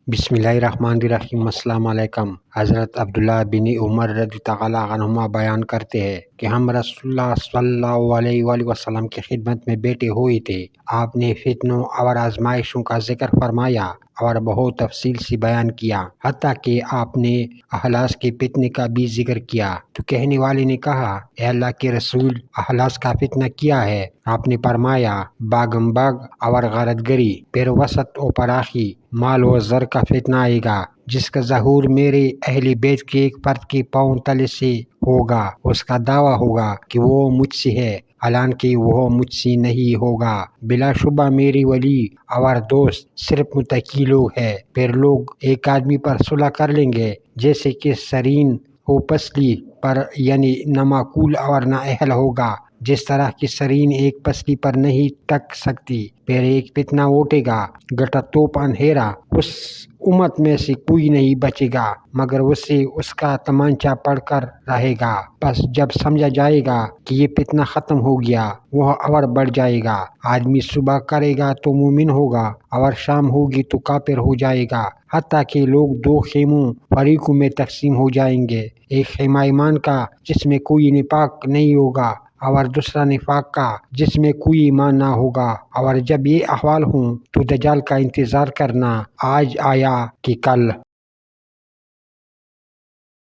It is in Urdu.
بسم اللہ الرحمن الرحیم۔ السلام علیکم۔ حضرت عبداللہ بن عمر رضی تعالیٰ عنہما بیان کرتے ہیں کہ ہم رسول اللہ صلی اللہ علیہ وآلہ وسلم کی خدمت میں بیٹھے ہوئے تھے۔ آپ نے فتنوں اور آزمائشوں کا ذکر فرمایا اور بہت تفصیل سے بیان کیا، حتیٰ کہ آپ نے اخلاص کے فتنے کا بھی ذکر کیا۔ تو کہنے والے نے کہا، اے اللہ کے رسول، اخلاص کا فتنہ کیا ہے؟ آپ نے فرمایا، باغم باغ اور غارت گری، پھر وسط و فراخی، مال و زر کا فتنہ آئے گا، جس کا ظہور میرے اہل بیت کے ایک فرد کے پاؤں تلے سے ہوگا۔ اس کا دعویٰ ہوگا کہ وہ مجھ سے ہے، حالانکہ وہ مجھ سے نہیں ہوگا۔ بلا شبہ میری ولی اور دوست صرف متقی لوگ ہیں۔ پھر لوگ ایک آدمی پر صلح کر لیں گے، جیسے کہ سرین ہو پسلی پر، یعنی نہ معقول اور نہ اہل ہوگا، جس طرح کی سرین ایک پسلی پر نہیں ٹک سکتی۔ پھر ایک فتنہ اٹھے گا، گٹا توپ اندھیرا، اس امت میں سے کوئی نہیں بچے گا مگر اسے اس کا تمانچہ پڑھ کر رہے گا۔ بس جب سمجھا جائے گا کہ یہ فتنہ ختم ہو گیا، وہ اور بڑھ جائے گا۔ آدمی صبح کرے گا تو مومن ہوگا اور شام ہوگی تو کافر ہو جائے گا، حتیٰ کہ لوگ دو خیموں فریقوں میں تقسیم ہو جائیں گے، ایک خیمہ ایمان کا جس میں کوئی نفاق نہیں ہوگا، اور دوسرا نفاق کا جس میں کوئی ایمان نہ ہوگا۔ اور جب یہ احوال ہوں تو دجال کا انتظار کرنا، آج آیا کہ کل